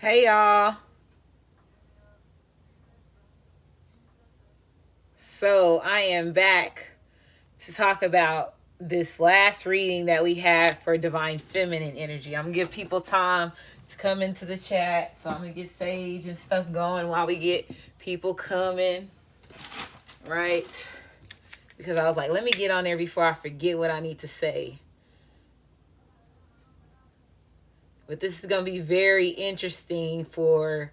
Hey y'all. So I am back to talk about this last reading that we had for Divine Feminine Energy. I'm gonna give people time to come into the chat. So I'm gonna get Sage and stuff going while we get people coming. Right? Because I was like, let me get on there before I forget what I need to say. But this is gonna be very interesting for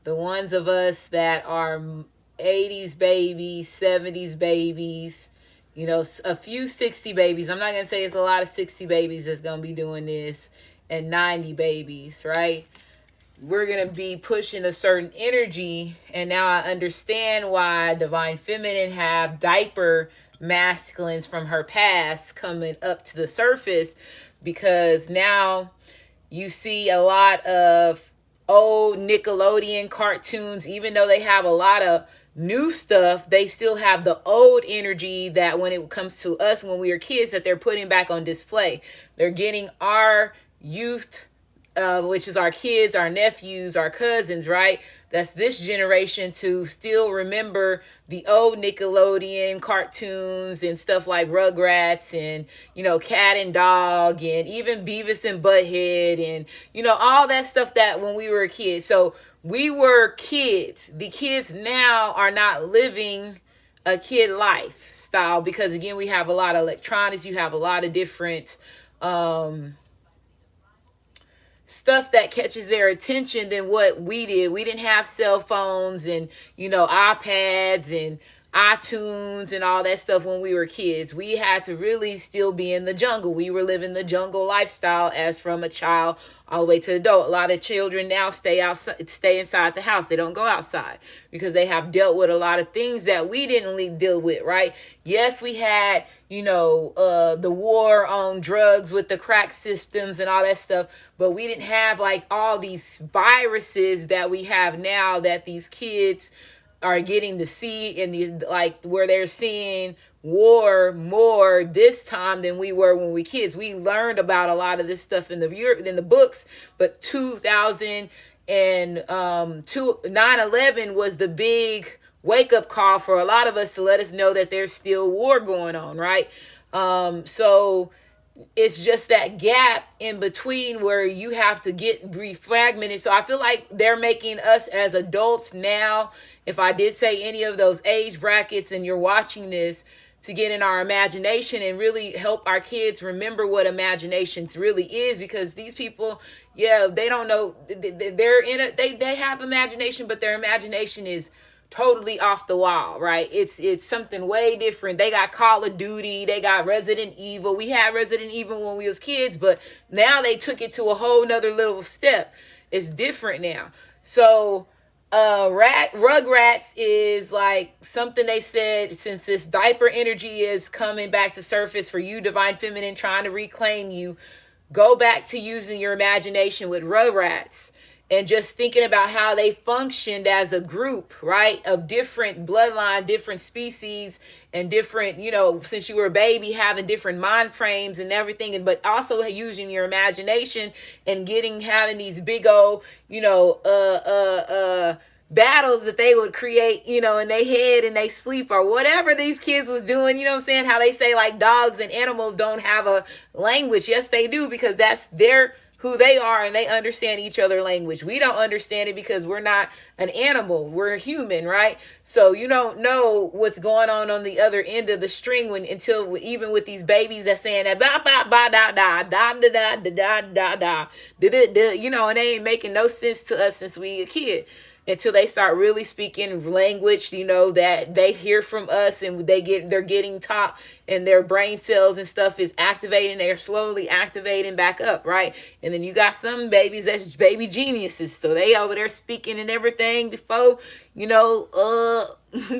the ones of us that are 80s babies, 70s babies, a few 60 babies. I'm not going to say it's a lot of 60 babies that's going to be doing this, and 90 babies, right? We're going to be pushing a certain energy. And now I understand why Divine Feminine have diaper masculines from her past coming up to the surface, because now you see a lot of old Nickelodeon cartoons. Even though they have a lot of new stuff, they still have the old energy that when it comes to us when we were kids, that they're putting back on display. They're getting our youth, which is our kids, our nephews, our cousins, right? That's this generation, to still remember the old Nickelodeon cartoons and stuff like Rugrats and, Cat and Dog and even Beavis and Butthead and, all that stuff that when we were kids. So we were kids. The kids now are not living a kid lifestyle because, again, we have a lot of electronics. You have a lot of different stuff that catches their attention than what we did. We didn't have cell phones and, iPads and iTunes and all that stuff when we were kids. We had to really still be in the jungle. We were living the jungle lifestyle as from a child all the way to adult. A lot of children now stay inside the house. They don't go outside because they have dealt with a lot of things that we didn't deal with, right? Yes, we had, the war on drugs with the crack systems and all that stuff, but we didn't have like all these viruses that we have now that these kids are getting to see in the, like, where they're seeing war more this time than we were when we kids. We learned about a lot of this stuff in the books, but 2000 and 9/11 was the big wake up call for a lot of us to let us know that there's still war going on, right? So it's just that gap in between where you have to get refragmented. So I feel like they're making us as adults now, if I did say any of those age brackets and you're watching this, to get in our imagination and really help our kids remember what imagination really is. Because these people, they don't know, they're in it, they have imagination, but their imagination is totally off the wall, right? It's something way different. They got Call of Duty, they got Resident Evil. We had Resident Evil when we was kids, but now they took it to a whole nother little step. It's different now. So Rugrats is like something they said, since this diaper energy is coming back to surface for you, Divine Feminine, trying to reclaim you, go back to using your imagination with Rugrats and just thinking about how they functioned as a group, right? Of different bloodline, different species, and different, since you were a baby, having different mind frames and everything, but also using your imagination and having these big old, battles that they would create, in their head and they sleep or whatever these kids was doing. You know what I'm saying? How they say like dogs and animals don't have a language. Yes, they do, because that's who they are, and they understand each other language. We don't understand it because we're not an animal. We're a human, right? So you don't know what's going on the other end of the string until even with these babies that's saying that ba ba ba da da da da da da da da, and they ain't making no sense to us since we a kid, until they start really speaking language, that they hear from us, and they're getting taught, and their brain cells and stuff is activating. They're slowly activating back up, right? And then you got some babies that's baby geniuses, so they over there speaking and everything before,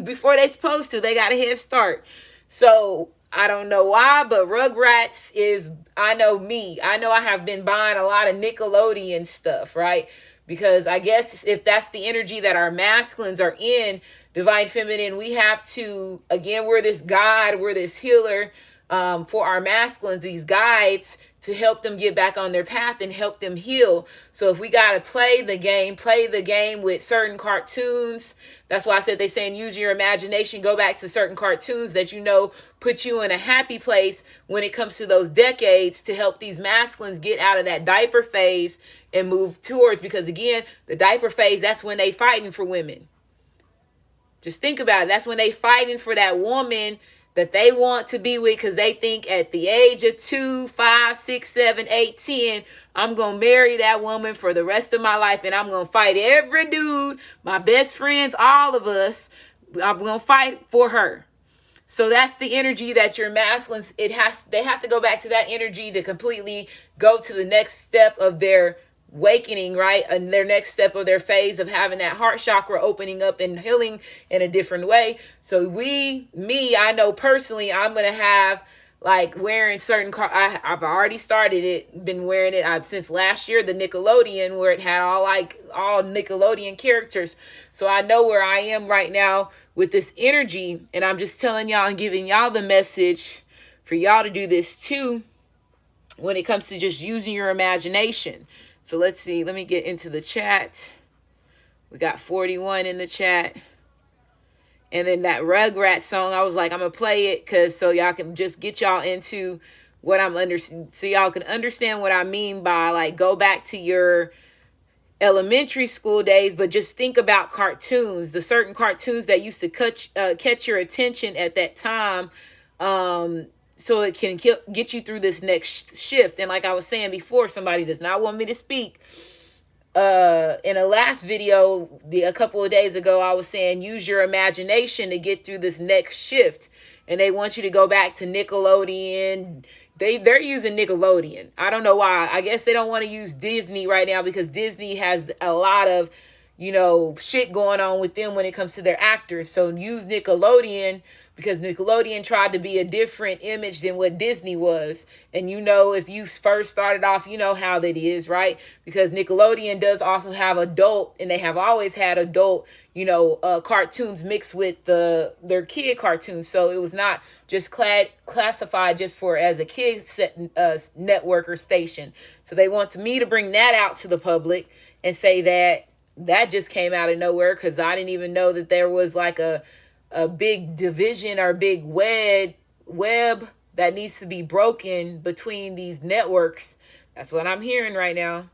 before they supposed to. They got a head start. So I don't know why, but Rugrats is, I know I have been buying a lot of Nickelodeon stuff, right? Because I guess if that's the energy that our masculines are in, Divine Feminine, we have to, again, we're this guide, we're this healer for our masculines, these guides, to help them get back on their path and help them heal. So if we got to play the game with certain cartoons. That's why I said they saying use your imagination, go back to certain cartoons that put you in a happy place when it comes to those decades, to help these masculines get out of that diaper phase and move towards, because again, the diaper phase, that's when they fighting for women. Just think about it. That's when they fighting for that woman that they want to be with, because they think at the age of 2, 5, 6, 7, 8, 10, I'm going to marry that woman for the rest of my life, and I'm going to fight every dude, my best friends, all of us. I'm going to fight for her. So that's the energy that your masculines, they have to go back to that energy to completely go to the next step of their awakening, right? And their next step of their phase of having that heart chakra opening up and healing in a different way. So I know personally, I'm going to have like wearing certain I've already started it, been wearing it since last year, the Nickelodeon, where it had all Nickelodeon characters. So I know where I am right now with this energy, and I'm just telling y'all and giving y'all the message for y'all to do this too when it comes to just using your imagination. So let's see, let me get into the chat. We got 41 in the chat. And then that Rugrats song, I was like, I'm going to play it so y'all can just get y'all into what so y'all can understand what I mean by like go back to your elementary school days, but just think about cartoons, the certain cartoons that used to catch your attention at that time, so it can get you through this next shift. And like I was saying before, somebody does not want me to speak. In a last video, a couple of days ago, I was saying use your imagination to get through this next shift. And they want you to go back to Nickelodeon. They're using Nickelodeon. I don't know why. I guess they don't want to use Disney right now, because Disney has a lot of, shit going on with them when it comes to their actors. So use Nickelodeon, because Nickelodeon tried to be a different image than what Disney was. And if you first started off, you know how that is, right? Because Nickelodeon does also have adult, and they have always had adult, cartoons mixed with their kid cartoons. So it was not just classified just as a kids network or station. So they want me to bring that out to the public and say that just came out of nowhere, because I didn't even know that there was like a big division or big web that needs to be broken between these networks. That's what I'm hearing right now.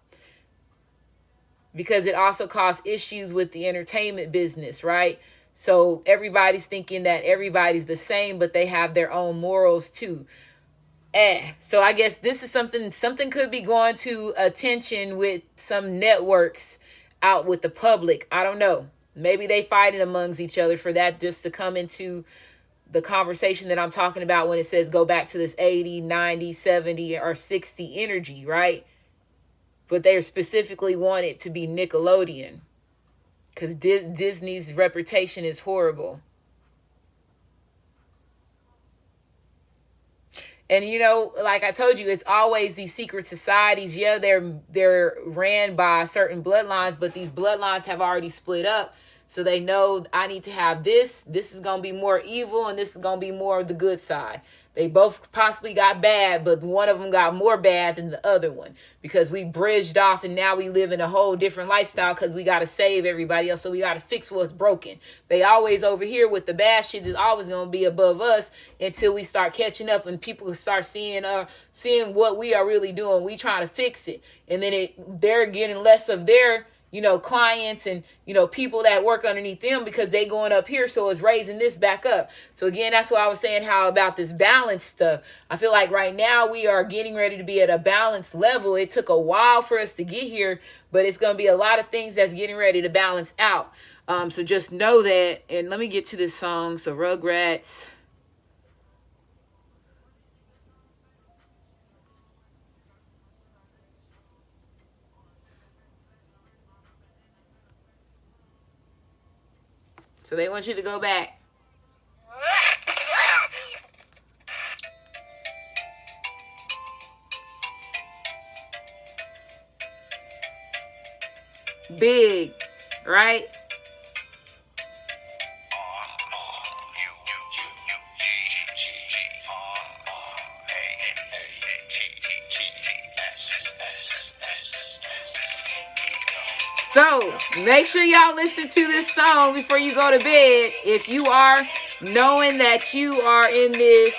Because it also caused issues with the entertainment business, right? So everybody's thinking that everybody's the same, but they have their own morals too. So I guess this is something could be going to attention with some networks out with the public. I don't know. Maybe they fighting amongst each other for that, just to come into the conversation that I'm talking about when it says go back to this 80, 90, 70, or 60 energy, right? But they specifically want it to be Nickelodeon, because Disney's reputation is horrible. And like I told you, it's always these secret societies. Yeah, they're ran by certain bloodlines, but these bloodlines have already split up. So they know I need to have this. This is going to be more evil, and this is going to be more of the good side. They both possibly got bad, but one of them got more bad than the other one, because we bridged off, and now we live in a whole different lifestyle because we got to save everybody else. So we got to fix what's broken. They always over here with the bad shit is always going to be above us until we start catching up and people start seeing what we are really doing. We trying to fix it. And then they're getting less of their clients and, people that work underneath them, because they going up here. So it's raising this back up. So again, that's why I was saying how about this balance stuff. I feel like right now we are getting ready to be at a balanced level. It took a while for us to get here, but it's going to be a lot of things that's getting ready to balance out. So just know that. And let me get to this song. So Rugrats. So they want you to go back. Big, right? So make sure y'all listen to this song before you go to bed. If you are knowing that you are in this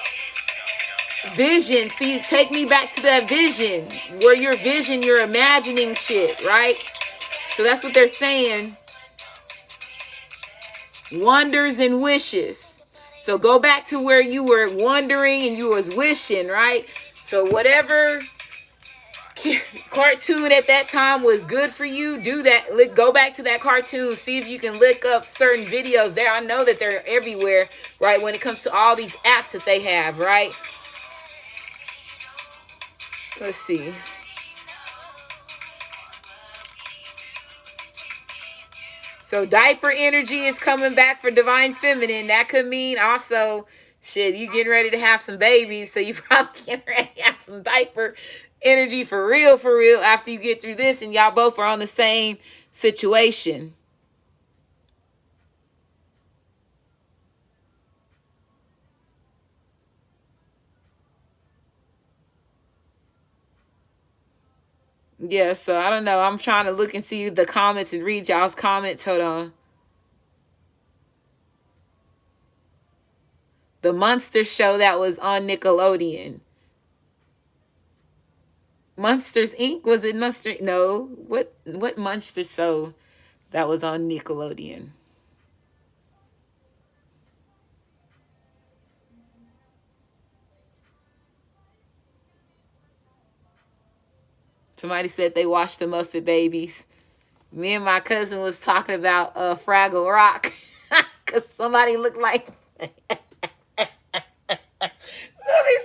vision, see, take me back to that vision where your vision, you're imagining shit, right? So that's what they're saying. Wonders and wishes. So go back to where you were wondering and you was wishing, right? So whatever cartoon at that time was good for you, do that. Go back to that cartoon, see if you can look up certain videos there. I know that they're everywhere, right, when it comes to all these apps that they have, right? Let's see. So diaper energy is coming back for Divine Feminine. That could mean also, shit, you getting ready to have some babies, so you probably getting ready to have some diaper energy for real, after you get through this and y'all both are on the same situation. Yeah, so I don't know. I'm trying to look and see the comments and read y'all's comments. Hold on. The Monster show that was on Nickelodeon. Monsters Inc. Was it Monster? No. What Monster show that was on Nickelodeon? Somebody said they watched the Muppet Babies. Me and my cousin was talking about Fraggle Rock because somebody looked like. Let me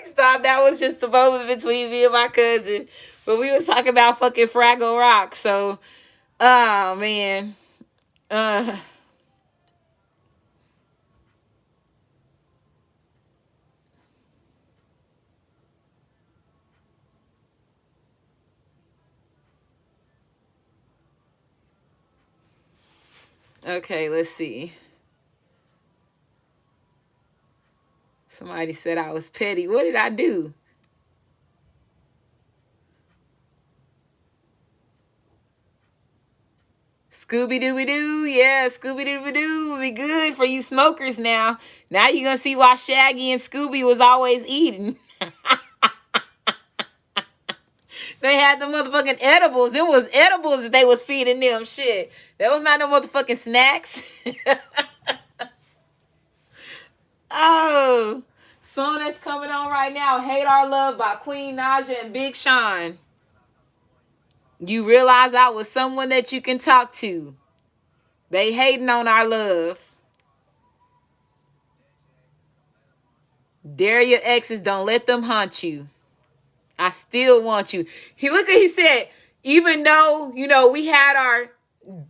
stop. That was just the moment between me and my cousin. But we was talking about fucking Fraggle Rock. So, oh man. Okay, let's see. Somebody said I was petty. What did I do? Scooby-Dooby-Doo. Yeah, Scooby-Dooby-Doo would be good for you smokers now. Now you're going to see why Shaggy and Scooby was always eating. They had the motherfucking edibles. It was edibles that they was feeding them. Shit. That was not no motherfucking snacks. Oh. Song that's coming on right now. Hate Our Love by Queen Naja and Big Sean. You realize I was someone that you can talk to. They hating on our love. Dare your exes, don't let them haunt you. I still want you. He said, even though, we had our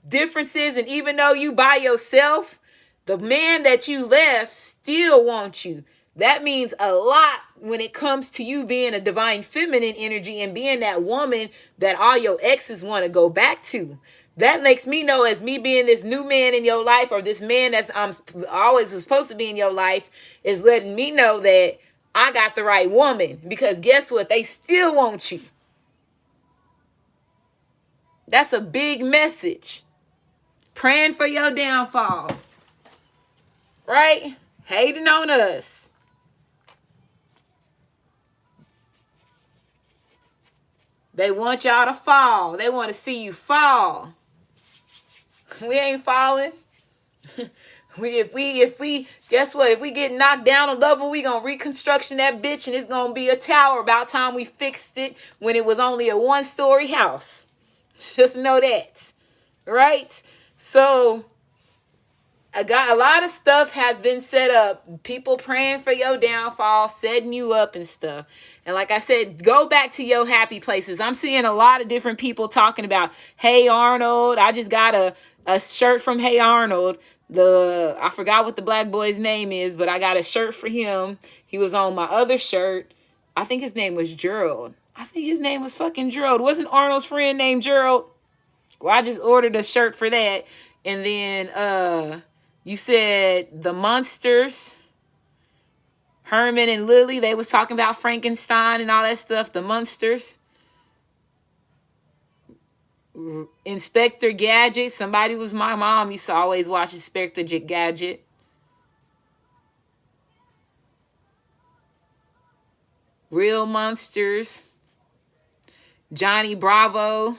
differences and even though you by yourself, the man that you left still wants you. That means a lot when it comes to you being a divine feminine energy and being that woman that all your exes want to go back to. That makes me know, as me being this new man in your life, or this man that's always supposed to be in your life, is letting me know that I got the right woman. Because guess what? They still want you. That's a big message. Praying for your downfall. Right? Hating on us. They want y'all to fall. They want to see you fall. We ain't falling. If we guess what? If we get knocked down a level, we gonna reconstruction that bitch and it's gonna be a tower. About time we fixed it when it was only a 1-story house. Just know that. Right? So I got a lot of stuff has been set up. People praying for your downfall, setting you up and stuff. And like I said, go back to your happy places. I'm seeing a lot of different people talking about, Hey Arnold. I just got a shirt from Hey Arnold. I forgot what the black boy's name is, but I got a shirt for him. He was on my other shirt. I think his name was Gerald. I think his name was fucking Gerald. Wasn't Arnold's friend named Gerald? Well, I just ordered a shirt for that. And then you said the Monsters, Herman and Lily, they was talking about Frankenstein and all that stuff, the Monsters. Inspector Gadget. Somebody was my mom used to always watch Inspector Gadget. Real Monsters. Johnny Bravo.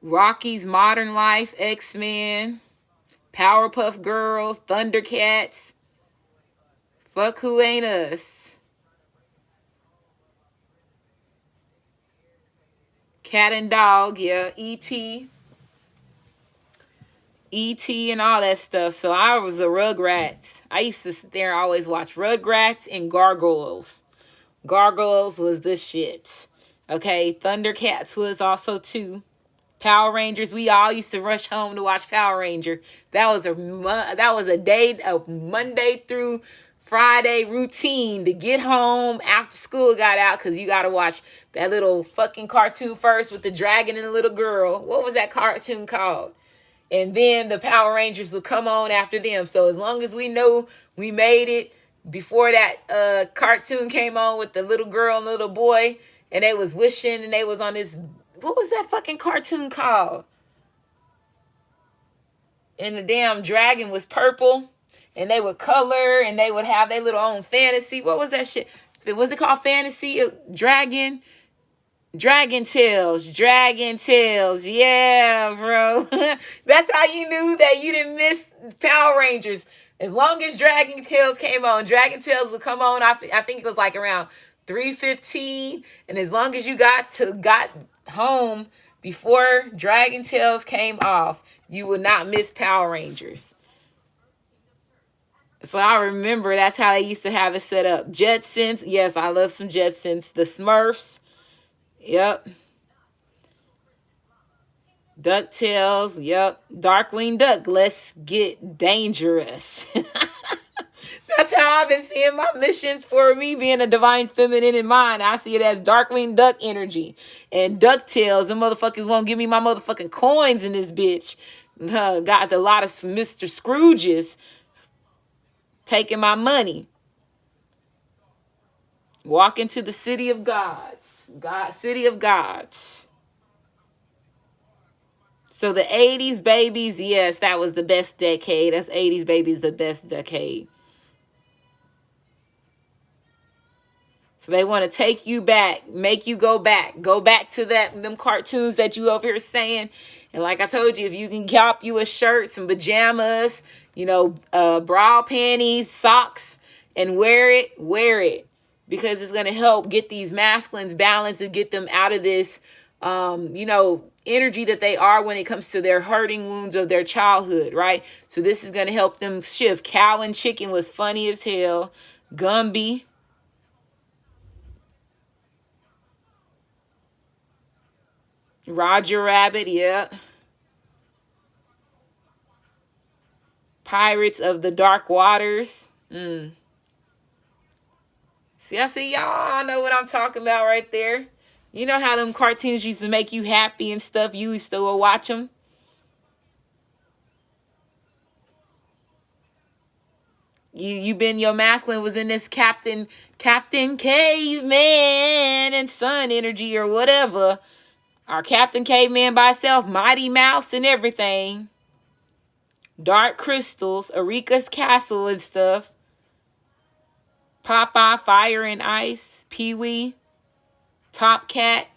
Rocky's Modern Life. X-Men. Powerpuff Girls. Thundercats. Fuck Who Ain't Us. Cat and Dog, yeah. E.T. E.T. and all that stuff. So I was a Rugrats. I used to sit there and always watch Rugrats and Gargoyles. Gargoyles was the shit. Okay, Thundercats was also too. Power Rangers, we all used to rush home to watch Power Ranger. That was a day of Monday through Friday routine to get home after school got out, because you got to watch that little fucking cartoon first with the dragon and the little girl. What was that cartoon called? And then the Power Rangers will come on after them. So as long as we know we made it before that cartoon came on with the little girl and little boy, and they was wishing, and they was on this, what was that fucking cartoon called? And the damn dragon was purple, and they would color, and they would have their little own fantasy. What was that shit? Was it called Fantasy Dragon? Dragon Tales. Yeah, bro. That's how you knew that you didn't miss Power Rangers. As long as Dragon Tales came on, Dragon Tales would come on. I think it was like around 3:15, and as long as you got home before Dragon Tales came off, you would not miss Power Rangers. So I remember that's how they used to have it set up. Jetsons. Yes, I love some Jetsons. The Smurfs. Yep. DuckTales. Yep. Darkwing Duck. Let's get dangerous. That's how I've been seeing my missions for me being a divine feminine in mind. I see it as Darkwing Duck energy. And DuckTales. The motherfuckers won't give me my motherfucking coins in this bitch. Got a lot of Mr. Scrooges taking my money. Walk into the city of gods. City of gods. So the 80s babies, yes, that was the best decade. That's 80s babies, the best decade. So they want to take you back, make you go back to them cartoons that you over here saying. And like I told you, if you can cop you a shirt, some pajamas, bra panties, socks, and wear it. Because it's going to help get these masculines balanced and get them out of this, energy that they are when it comes to their hurting wounds of their childhood, right? So this is going to help them shift. Cow and Chicken was funny as hell. Gumby. Roger Rabbit, yeah. Pirates of the Dark Waters. See, I see y'all know what I'm talking about right there. You know how them cartoons used to make you happy and stuff? You used to watch them? Your masculine was in this Captain Caveman and Sun energy or whatever. Or Captain Caveman by itself, Mighty Mouse and everything. Dark Crystals, Erika's Castle and stuff. Popeye, Fire and Ice, Pee-wee, Top Cat,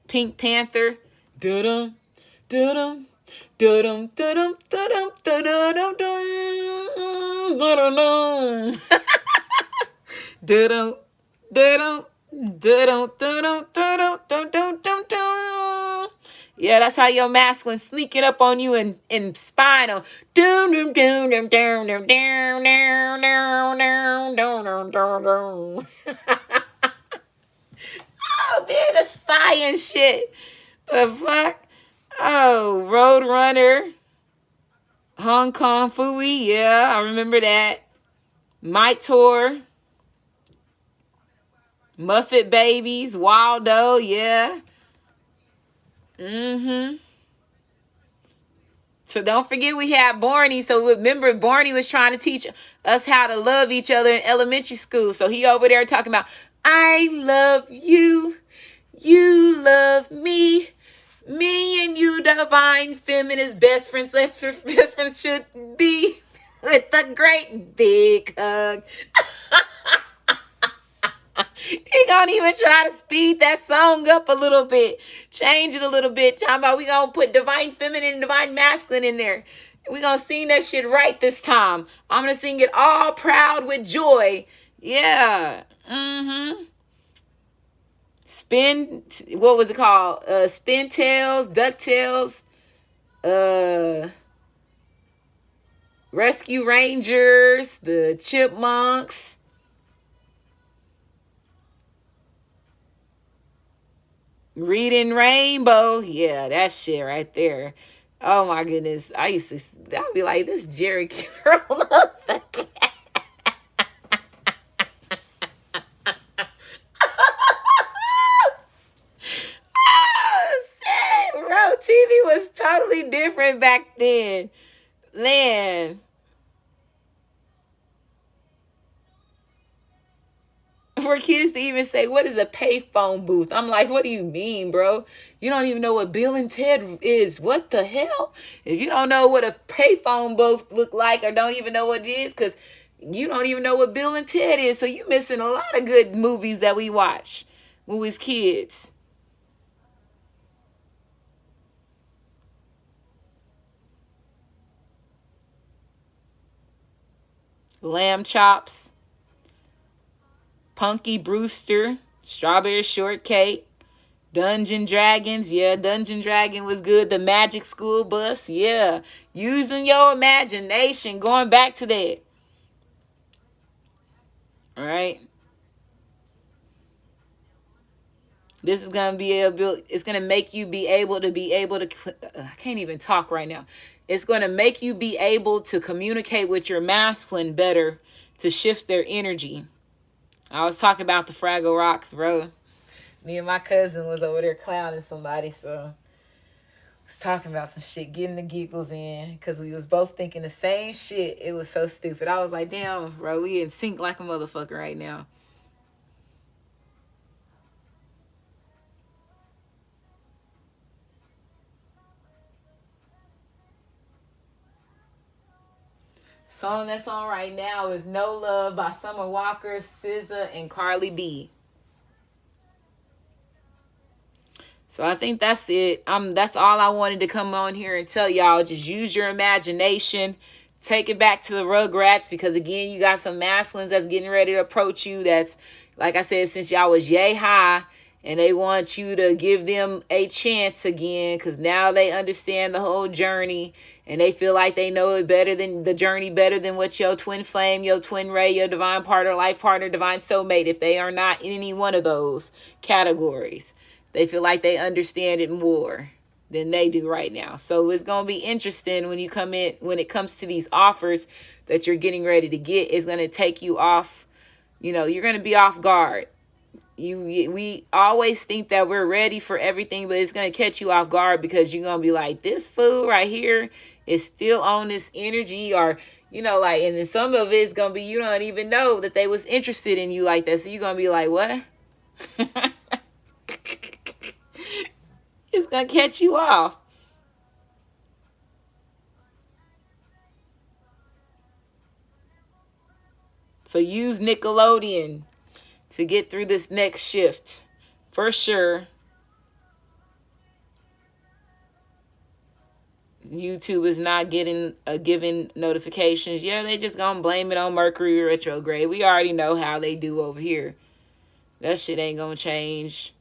Pink Panther, dum dum dum dum dum dum dum dum dum dum. Yeah, that's how your masculine sneaking up on you and spying on. Oh, man, the spy and shit. The fuck? Oh, Roadrunner. Hong Kong Phooey. Yeah, I remember that. My Tour. Muffet Babies. Waldo. Yeah. So don't forget we had Barney. So remember, Barney was trying to teach us how to love each other in elementary school. So he over there talking about, I love you, you love me. Me and you, divine feminist best friends. Best friends should be with a great big hug. He gonna even try to speed that song up a little bit, change it a little bit. Talking about we gonna put divine feminine and divine masculine in there. We gonna sing that shit right this time. I'm gonna sing it all proud with joy. Yeah. Mm-hmm. What was it called? Spin tails, duck tails, rescue rangers, the chipmunks. Reading Rainbow. Yeah, that shit right there. Oh my goodness. I'd be like, this Jerry Curl up the cat. Oh, shit. Bro, TV was totally different back then. Man. For kids to even say, what is a payphone booth? I'm like, what do you mean, bro? You don't even know what Bill and Ted is. What the hell? If you don't know what a payphone booth look like or don't even know what it is, because you don't even know what Bill and Ted is. So you missing a lot of good movies that we watch when we was kids. Lamb chops, Punky Brewster, Strawberry Shortcake, Dungeon Dragons. Yeah, Dungeon Dragon was good. The Magic School Bus. Yeah. Using your imagination. Going back to that. All right. This is going to be it's going to make you be able to, I can't even talk right now. It's going to make you be able to communicate with your masculine better to shift their energy. I was talking about the Fraggle Rocks, bro. Me and my cousin was over there clowning somebody, so was talking about some shit, getting the giggles in, because we was both thinking the same shit. It was so stupid. I was like, damn, bro, we in sync like a motherfucker right now. Song that's on right now is No Love by Summer Walker, SZA, and Carly B. So I think that's it. That's all I wanted to come on here and tell y'all. Just use your imagination. Take it back to the Rugrats, because again, you got some masculines that's getting ready to approach you. That's, like I said, since y'all was yay high, and they want you to give them a chance again, because now they understand the whole journey, and they feel like they know it better than the journey, better than what your twin flame, your twin ray, your divine partner, life partner, divine soulmate, if they are not in any one of those categories. They feel like they understand it more than they do right now. So it's going to be interesting when you come in, when it comes to these offers that you're getting ready to get. It's going to take you off, you're going to be off guard. We always think that we're ready for everything, but it's going to catch you off guard, because you're going to be like, this fool right here is still on this energy, or, and then some of it's going to be, you don't even know that they was interested in you like that. So you're going to be like, what? It's going to catch you off. So use Nickelodeon to get through this next shift. For sure. YouTube is not giving notifications. Yeah, they just going to blame it on Mercury retrograde. We already know how they do over here. That shit ain't going to change.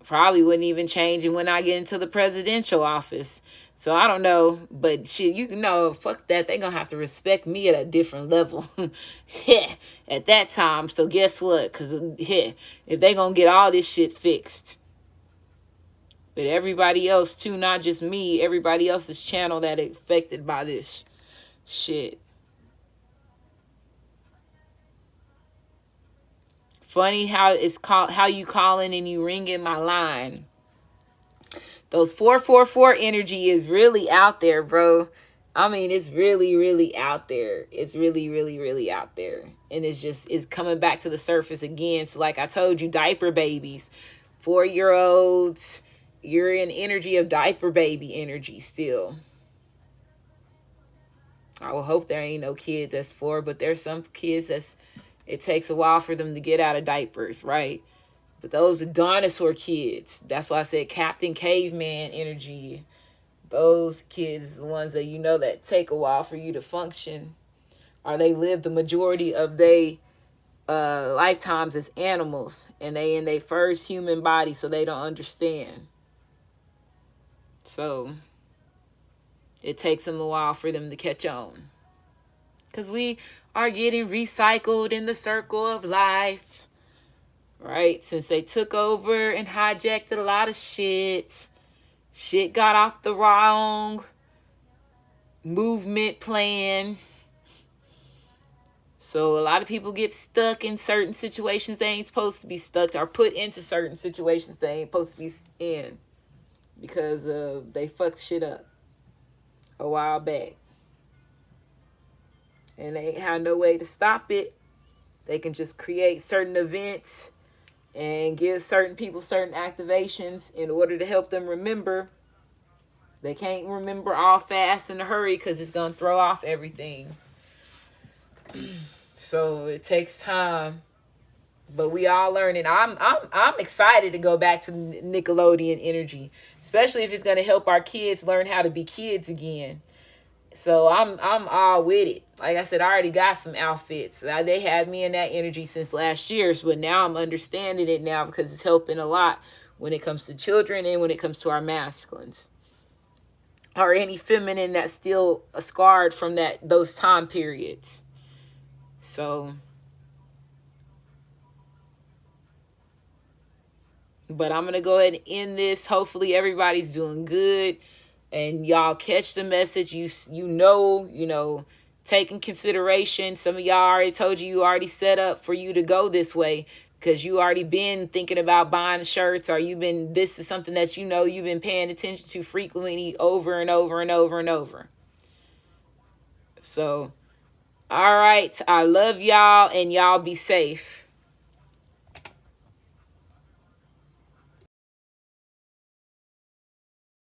Probably wouldn't even change it when I get into the presidential office. So I don't know, but shit, fuck that. They gonna have to respect me at a different level at that time. So guess what? Because if they gonna get all this shit fixed, but everybody else too, not just me, everybody else's channel that affected by this shit. Funny how it's called, how you calling and you ringing my line. Those 444 energy is really out there, bro. I mean, it's really, really out there. It's really, really, really out there. And it's coming back to the surface again. So, like I told you, diaper babies, 4-year olds, you're in energy of diaper baby energy still. I will hope there ain't no kid that's 4, but there's some kids it takes a while for them to get out of diapers, right? But those are dinosaur kids. That's why I said Captain Caveman energy. Those kids, the ones that that take a while for you to function, or they live the majority of their lifetimes as animals, and they in their first human body, so they don't understand. So it takes them a while for them to catch on. Because we are getting recycled in the circle of life, right? Since they took over and hijacked a lot of shit. Shit got off the wrong movement plan. So a lot of people get stuck in certain situations they ain't supposed to be stuck, or put into certain situations they ain't supposed to be in, because they fucked shit up a while back. And they ain't had no way to stop it. They can just create certain events and give certain people certain activations in order to help them remember. They can't remember all fast in a hurry because it's going to throw off everything. So it takes time. But we all learning. I'm excited to go back to Nickelodeon energy, especially if it's going to help our kids learn how to be kids again. So I'm all with it. Like I said, I already got some outfits. They had me in that energy since last year, but now I'm understanding it now because it's helping a lot when it comes to children and when it comes to our masculines, or any feminine that's still scarred from those time periods. So, but I'm gonna go ahead and end this. Hopefully everybody's doing good and y'all catch the message. You know, take in consideration. Some of y'all already told you already set up for you to go this way, because you already been thinking about buying shirts, or this is something that you've been paying attention to frequently over and over and over and over. So, all right, I love y'all, and y'all be safe.